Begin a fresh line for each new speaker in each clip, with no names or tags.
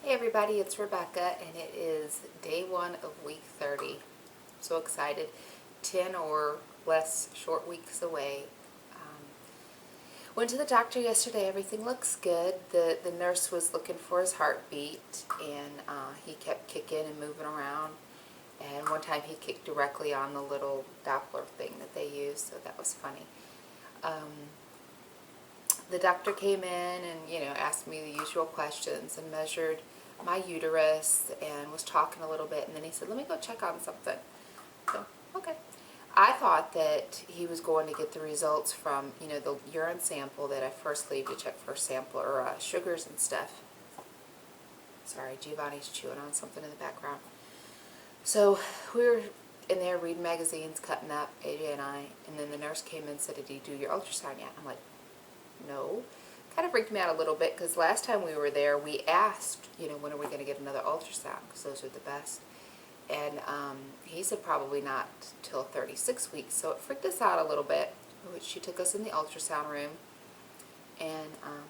Hey everybody, it's Rebecca and it is day 1 of week 30. So excited. 10 or less short weeks away. Went to the doctor yesterday. Everything looks good. The nurse was looking for his heartbeat and he kept kicking and moving around. And one time he kicked directly on the little Doppler thing that they use, so that was funny. The doctor came in and, asked me the usual questions and measured my uterus and was talking a little bit, and then he said, let me go check on something. So, okay. I thought that he was going to get the results from, the urine sample that I first leave to check for sample or sugars and stuff. Sorry, Giovanni's chewing on something in the background. So we were in there reading magazines, cutting up, AJ and I, and then the nurse came in and said, did you do your ultrasound yet? I'm like, no. Kind of freaked me out a little bit because last time we were there we asked, when are we going to get another ultrasound, because those are the best. And he said probably not till 36 weeks, so it freaked us out a little bit. She took us in the ultrasound room and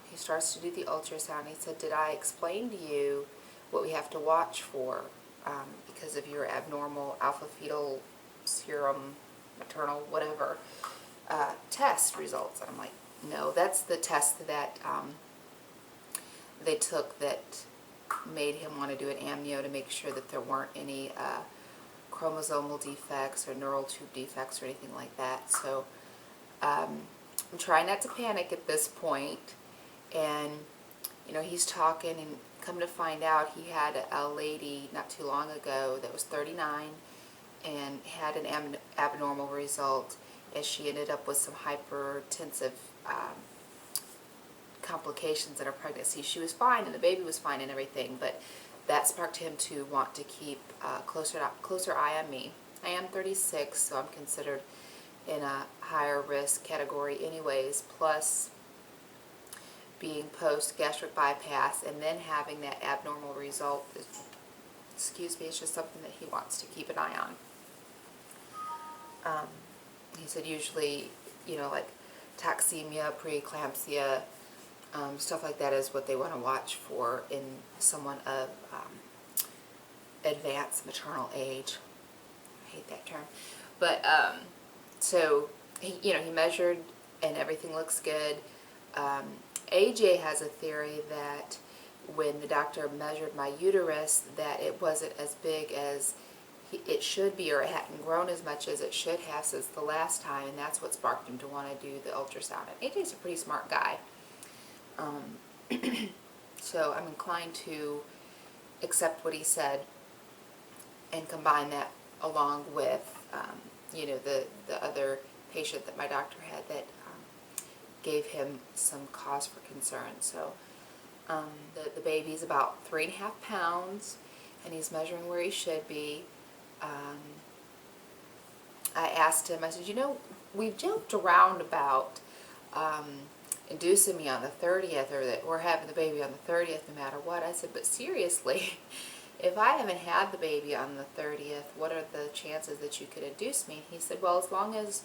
he starts to do the ultrasound. He said, did I explain to you what we have to watch for because of your abnormal alpha fetal serum, maternal, whatever, test results? And I'm like, no, that's the test that they took that made him want to do an amnio to make sure that there weren't any chromosomal defects or neural tube defects or anything like that. So I'm trying not to panic at this point. And, he's talking, and come to find out he had a lady not too long ago that was 39 and had an abnormal result, as she ended up with some hypertensive complications in her pregnancy. She was fine and the baby was fine and everything, but that sparked him to want to keep closer eye on me. I am 36, so I'm considered in a higher risk category anyways, plus being post gastric bypass and then having that abnormal result is, it's just something that he wants to keep an eye on. He said usually, like toxemia, preeclampsia, stuff like that is what they want to watch for in someone of advanced maternal age. I hate that term. But, so, he measured and everything looks good. AJ has a theory that when the doctor measured my uterus that it wasn't as big as it should be, or it hadn't grown as much as it should have since the last time, and that's what sparked him to want to do the ultrasound. And AJ's a pretty smart guy. So I'm inclined to accept what he said and combine that along with, the other patient that my doctor had that gave him some cause for concern. So the baby's about 3.5 pounds, and he's measuring where he should be. I asked him, I said, we've joked around about inducing me on the 30th, or that we're having the baby on the 30th no matter what. I said, but seriously, if I haven't had the baby on the 30th, what are the chances that you could induce me? And he said, well, as long as,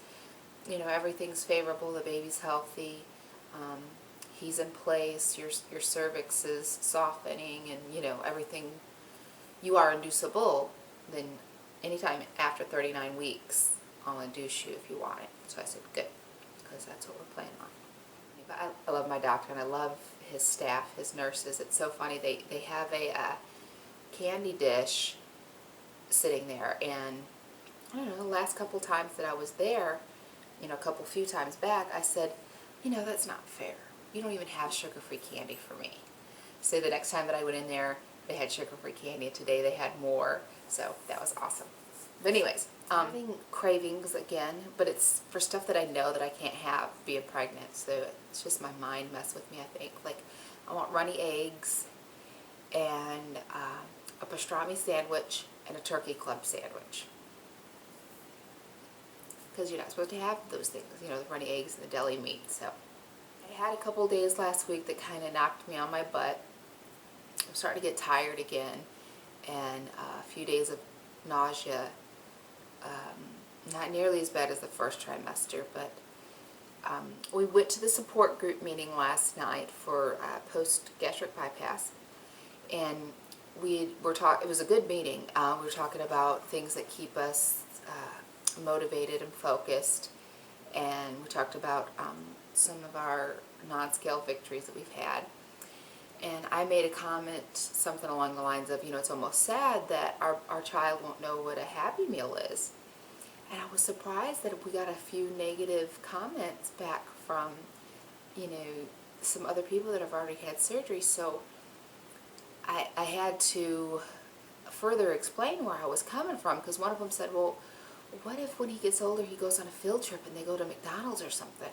everything's favorable, the baby's healthy, he's in place, your cervix is softening, and, everything, you are inducible, then anytime after 39 weeks, I'll induce you if you want it. So I said, good, because that's what we're planning on. But I love my doctor, and I love his staff, his nurses. It's so funny. They have a candy dish sitting there, and I don't know, the last couple times that I was there, a few times back, I said, that's not fair. You don't even have sugar-free candy for me. So the next time that I went in there, they had sugar-free candy, and today they had more. So that was awesome. But anyways, having cravings again, but it's for stuff that I know that I can't have being pregnant. So it's just my mind mess with me, I think. Like, I want runny eggs and a pastrami sandwich and a turkey club sandwich. Because you're not supposed to have those things, the runny eggs and the deli meat. So I had a couple days last week that kind of knocked me on my butt. I'm starting to get tired again, and a few days of nausea. Not nearly as bad as the first trimester, but we went to the support group meeting last night for post-gastric bypass, and it was a good meeting. We were talking about things that keep us motivated and focused, and we talked about some of our non-scale victories that we've had. And I made a comment, something along the lines of, it's almost sad that our child won't know what a Happy Meal is. And I was surprised that we got a few negative comments back from, some other people that have already had surgery. So I had to further explain where I was coming from, because one of them said, well, what if when he gets older he goes on a field trip and they go to McDonald's or something?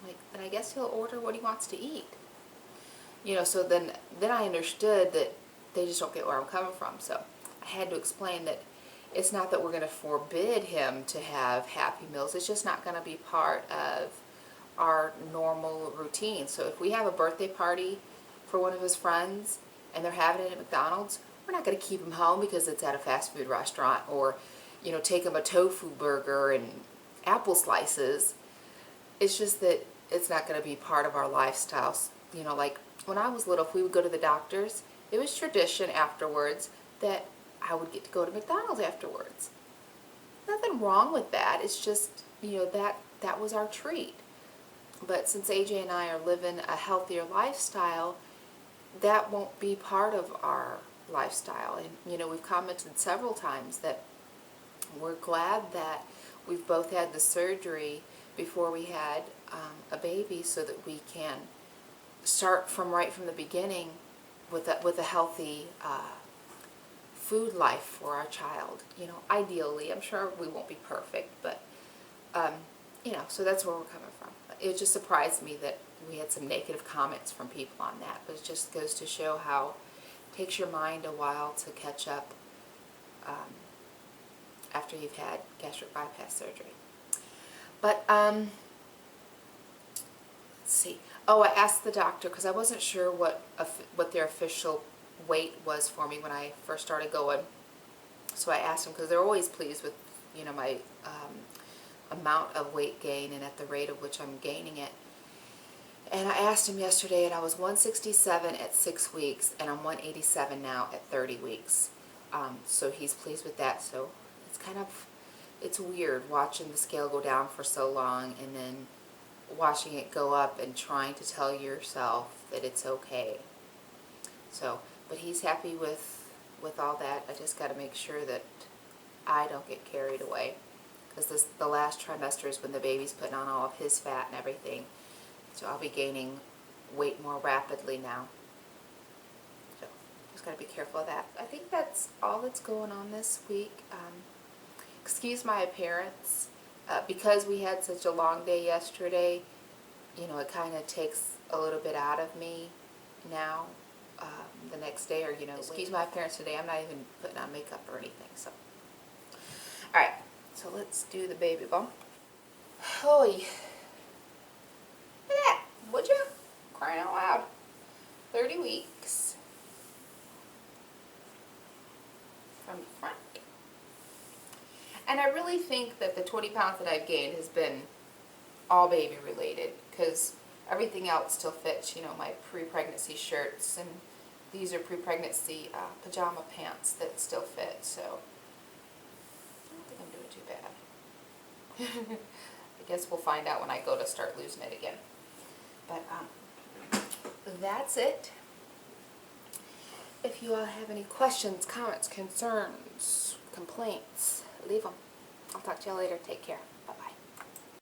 I'm like, then I guess he'll order what he wants to eat. So then I understood that they just don't get where I'm coming from. So I had to explain that it's not that we're going to forbid him to have Happy Meals. It's just not going to be part of our normal routine. So if we have a birthday party for one of his friends and they're having it at McDonald's, we're not going to keep him home because it's at a fast food restaurant, or, take him a tofu burger and apple slices. It's just that it's not going to be part of our lifestyles. Like when I was little, if we would go to the doctor's, it was tradition afterwards that I would get to go to McDonald's afterwards. Nothing wrong with that. It's just, that was our treat. But since AJ and I are living a healthier lifestyle, that won't be part of our lifestyle. And, we've commented several times that we're glad that we've both had the surgery before we had a baby, so that we can start right from the beginning with a healthy food life for our child. Ideally, I'm sure we won't be perfect, but so that's where we're coming from. It just surprised me that we had some negative comments from people on that, but it just goes to show how it takes your mind a while to catch up after you've had gastric bypass surgery. But let's see. Oh, I asked the doctor because I wasn't sure what their official weight was for me when I first started going. So I asked them, because they're always pleased with my amount of weight gain and at the rate at which I'm gaining it. And I asked him yesterday, and I was 167 at 6 weeks, and I'm 187 now at 30 weeks. So he's pleased with that. So it's weird watching the scale go down for so long and then watching it go up and trying to tell yourself that it's okay. So, but he's happy with all that. I just got to make sure that I don't get carried away, because the last trimester is when the baby's putting on all of his fat and everything. So I'll be gaining weight more rapidly now. So just got to be careful of that. I think that's all that's going on this week. Excuse my appearance. Because we had such a long day yesterday, it kind of takes a little bit out of me now. The next day, or excuse my appearance today. I'm not even putting on makeup or anything. So, all right. So let's do the baby bump. Holy, look at that! Would you? Crying out loud. 30 weeks from the front. And I really think that the 20 pounds that I've gained has been all baby related, because everything else still fits. My pre-pregnancy shirts, and these are pre-pregnancy pajama pants that still fit. So I don't think I'm doing too bad. I guess we'll find out when I go to start losing it again. But that's it. If you all have any questions, comments, concerns, complaints, leave them. I'll talk to you all later. Take care. Bye.